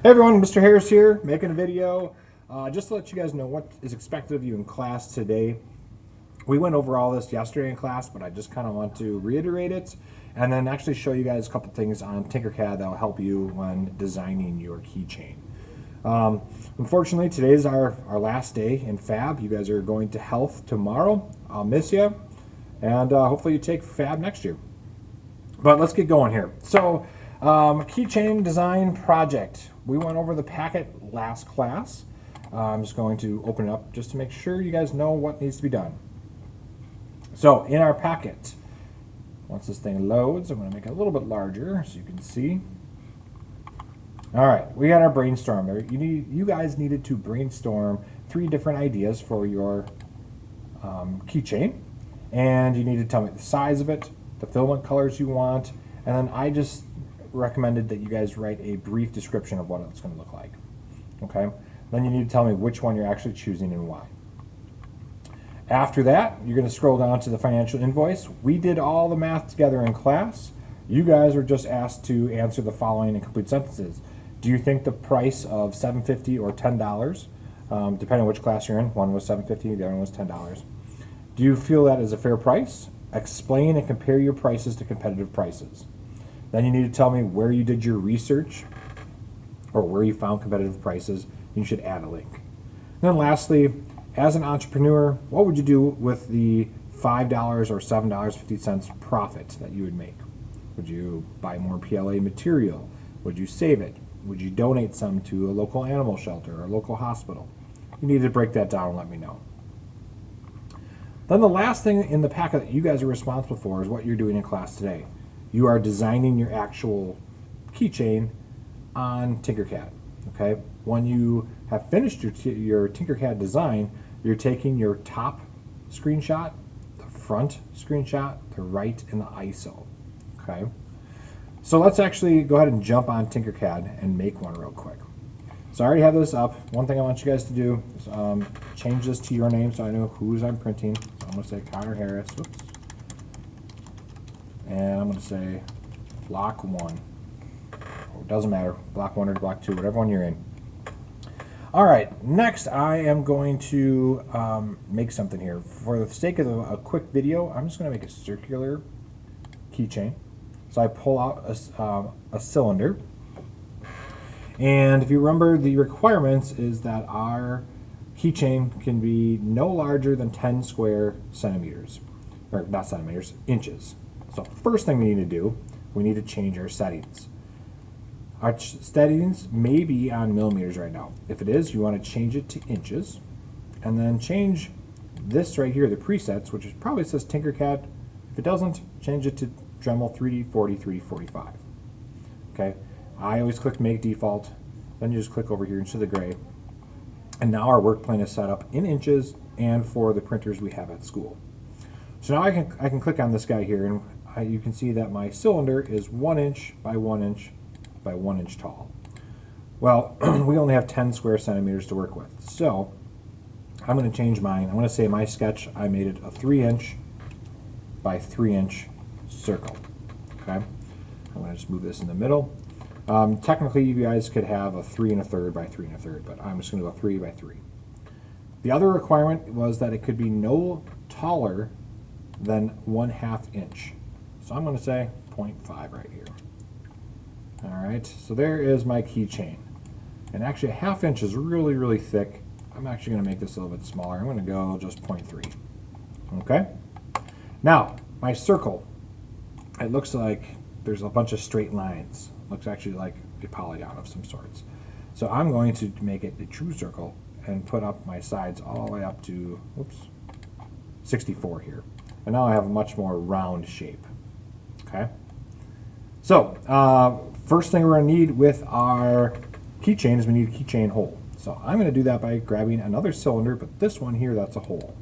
Hey everyone, Mr. Harris here, making a video just to let you guys know what is expected of you in class today. We went over all this yesterday in class, but I just kind of want to reiterate it and then actually show you guys a couple things on Tinkercad that will help you when designing your keychain. Unfortunately, today is our last day in FAB. You guys are going to health tomorrow. I'll miss you, and hopefully you take FAB next year. But let's get going here. So, keychain design project. We went over the packet last class. I'm just going to open it up just to make sure you guys know what needs to be done. So, in our packet, once this thing loads, I'm going to make it a little bit larger so you can see. All right, we got our brainstorm there. You guys needed to brainstorm 3 different ideas for your keychain, and you need to tell me the size of it, the filament colors you want, and then I just recommended that you guys write a brief description of what it's going to look like. Okay? Then you need to tell me which one you're actually choosing and why. After that, you're going to scroll down to the financial invoice. We did all the math together in class. You guys were just asked to answer the following in complete sentences. Do you think the price of $7.50 or $10, depending on which class you're in, one was $7.50, the other one was $10. Do you feel that is a fair price? Explain and compare your prices to competitive prices. Then you need to tell me where you did your research or where you found competitive prices. You should add a link. And then lastly, as an entrepreneur, what would you do with the $5 or $7.50 profit that you would make? Would you buy more PLA material? Would you save it? Would you donate some to a local animal shelter or a local hospital? You need to break that down and let me know. Then the last thing in the packet that you guys are responsible for is what you're doing in class today. You are designing your actual keychain on Tinkercad. Okay? When you have finished your Tinkercad design, you're taking your top screenshot, the front screenshot, the right, and the ISO. Okay? So let's actually go ahead and jump on Tinkercad and make one real quick. So I already have this up. One thing I want you guys to do is change this to your name so I know whose I'm printing. So I'm going to say Connor Harris. Whoops. And I'm going to say block 1. It doesn't matter, block 1 or block 2, whatever one you're in. All right, next I am going to make something here. For the sake of a quick video, I'm just going to make a circular keychain. So I pull out a cylinder. And if you remember, the requirements is that our keychain can be no larger than 10 square centimeters. Or not centimeters, inches. So first thing we need to do, we need to change our settings. Our settings may be on millimeters right now. If it is, you want to change it to inches. And then change this right here, the presets, which probably says Tinkercad. If it doesn't, change it to Dremel 3D 40, 345. Okay? I always click Make Default, then you just click over here into the gray. And now our work plane is set up in inches and for the printers we have at school. So now I can click on this guy here, and you can see that my cylinder is 1 inch by 1 inch by 1 inch tall. Well, we only have 10 square centimeters to work with. So I'm going to change mine. I'm going to say my sketch, I made it a 3 inch by 3 inch circle. Okay? I'm going to just move this in the middle. Technically, you guys could have a 3 1/3 by 3 1/3, but I'm just going to go 3 by 3. The other requirement was that it could be no taller than 1/2 inch. So I'm going to say 0.5 right here. All right, so there is my keychain. And actually, a 1/2 inch is really, really thick. I'm actually going to make this a little bit smaller. I'm going to go just 0.3. Okay? Now, my circle, it looks like there's a bunch of straight lines. Looks actually like a polygon of some sorts. So I'm going to make it a true circle and put up my sides all the way up to, 64 here. And now I have a much more round shape. Okay? So, first thing we're going to need with our keychain is we need a keychain hole. So I'm going to do that by grabbing another cylinder, but this one here, that's a hole.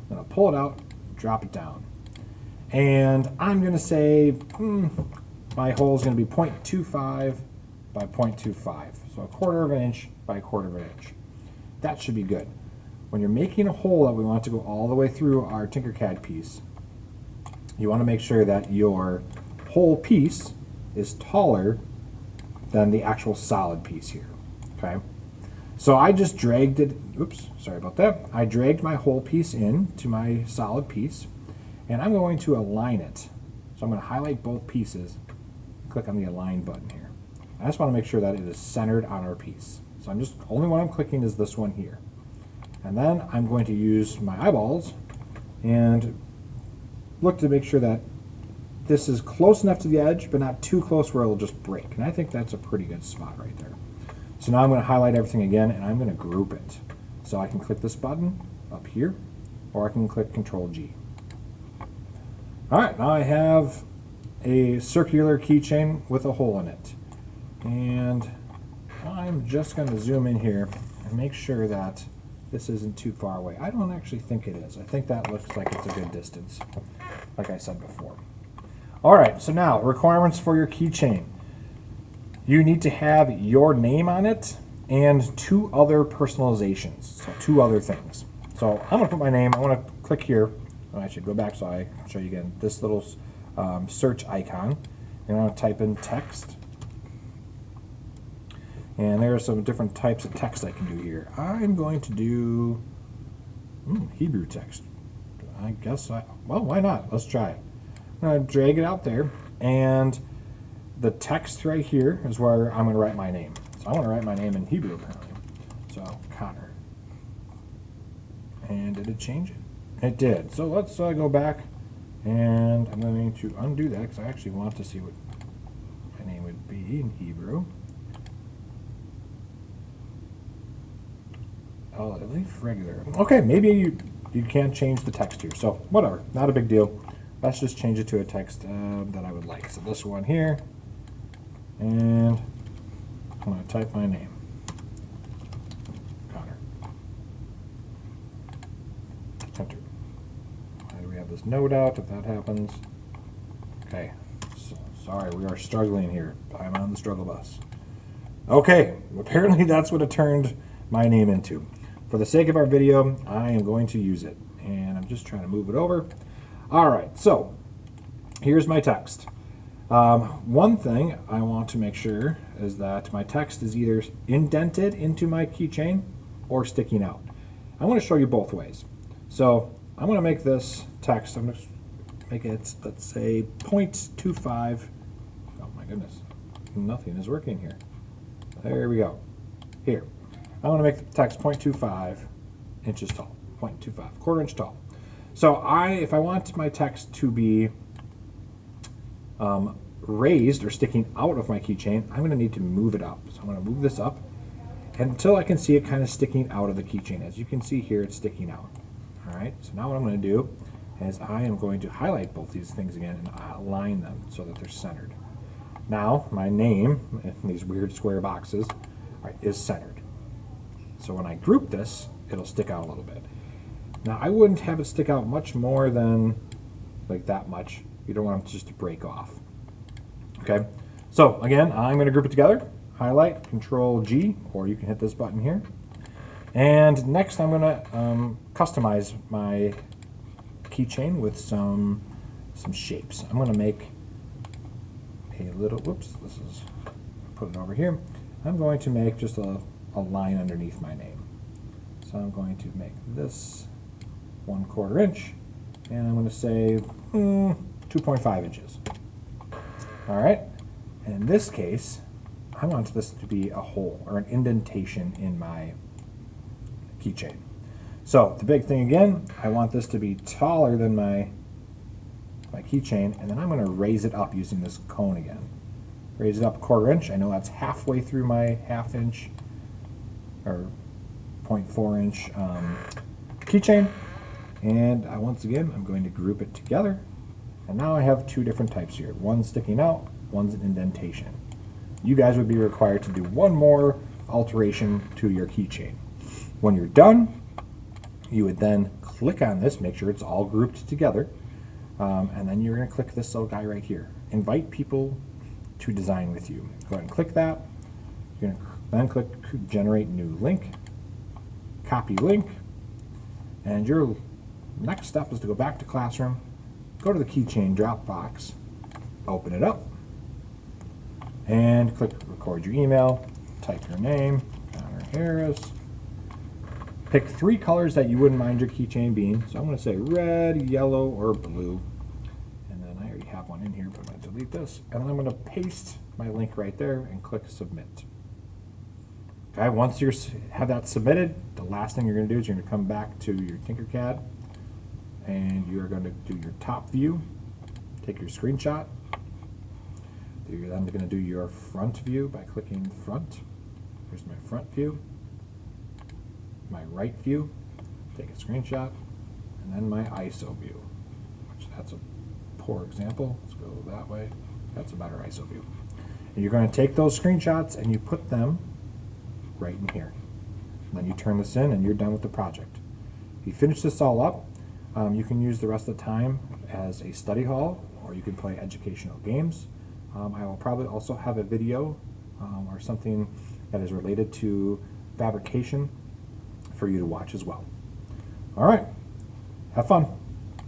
I'm going to pull it out, drop it down. And I'm going to say, my hole is going to be 0.25 by 0.25. So a 1/4 of an inch by a 1/4 of an inch. That should be good. When you're making a hole that we want to go all the way through our Tinkercad piece, you want to make sure that your whole piece is taller than the actual solid piece here. Okay. So I just dragged it, oops, sorry about that. I dragged my whole piece in to my solid piece, and I'm going to align it. So I'm going to highlight both pieces, click on the align button here. I just want to make sure that it is centered on our piece. So only one I'm clicking is this one here. And then I'm going to use my eyeballs and look to make sure that this is close enough to the edge, but not too close where it'll just break. And I think that's a pretty good spot right there. So now I'm going to highlight everything again, and I'm going to group it. So I can click this button up here, or I can click Control G. All right, now I have a circular keychain with a hole in it. And I'm just going to zoom in here and make sure that this isn't too far away. I don't actually think it is. I think that looks like it's a good distance, like I said before. All right, so now requirements for your keychain. You need to have your name on it and 2 other personalizations, so 2 other things. So I'm going to put my name. I want to click here. I should go back so I can show you again this little search icon. And I want to type in text. And there are some different types of text I can do here. I'm going to do Hebrew text. I guess well, why not? Let's try it. I'm going to drag it out there, and the text right here is where I'm going to write my name. So I want to write my name in Hebrew apparently. So Connor. And did it change it? It did. So let's go back, and I'm going to undo that because I actually want to see what my name would be in Hebrew. Oh, leave regular. Okay, maybe you can't change the text here. So whatever, not a big deal. Let's just change it to a text that I would like. So this one here, and I'm going to type my name, Connor. Enter. Why do we have this note out if that happens? Okay, so, sorry, we are struggling here. I'm on the struggle bus. Okay, apparently that's what it turned my name into. For the sake of our video, I am going to use it, and I'm just trying to move it over. All right, so here's my text. One thing I want to make sure is that my text is either indented into my keychain or sticking out. I want to show you both ways. So I'm going to make this text, I'm going to make it, let's say, 0.25. Oh my goodness, nothing is working here. There we go. Here. I want to make the text 0.25 inches tall, 0.25, quarter inch tall. So if I want my text to be raised or sticking out of my keychain, I'm going to need to move it up. So I'm going to move this up until I can see it kind of sticking out of the keychain. As you can see here, it's sticking out. All right, so now what I'm going to do is I am going to highlight both these things again and align them so that they're centered. Now, my name, in these weird square boxes, is centered. So when I group this, it'll stick out a little bit. Now, I wouldn't have it stick out much more than like that much. You don't want it just to break off. Okay, so again, I'm going to group it together. Highlight, Control G, or you can hit this button here. And next, I'm going to customize my keychain with some shapes. I'm going to make a little, whoops, this is, put it over here. I'm going to make just a line underneath my name. So I'm going to make this 1/4 inch, and I'm going to say 2.5 inches. All right, and in this case, I want this to be a hole or an indentation in my keychain. So the big thing again, I want this to be taller than my keychain, and then I'm going to raise it up using this cone again. Raise it up 1/4 inch. I know that's halfway through my 1/2 inch or 0.4 inch keychain. And once again, I'm going to group it together. And now I have 2 different types here. One's sticking out, one's an indentation. You guys would be required to do one more alteration to your keychain. When you're done, you would then click on this, make sure it's all grouped together. And then you're going to click this little guy right here. Invite people to design with you. Go ahead and click that. You're going to then click Generate New Link, copy link, and your next step is to go back to Classroom, go to the keychain drop box, open it up, and click record your email, type your name, Harris. Pick 3 colors that you wouldn't mind your keychain being. So I'm going to say red, yellow, or blue. And then I already have one in here, but I'm going to delete this. And then I'm going to paste my link right there and click submit. Okay, once you have that submitted, the last thing you're going to do is you're going to come back to your Tinkercad and you're going to do your top view, take your screenshot. You're then going to do your front view by clicking front. Here's my front view, my right view, take a screenshot, and then my ISO view, which that's a poor example. Let's go that way. That's a better ISO view. And you're going to take those screenshots and you put them right in here. And then you turn this in and you're done with the project. If you finish this all up, you can use the rest of the time as a study hall, or you can play educational games. I will probably also have a video or something that is related to fabrication for you to watch as well. All right, have fun.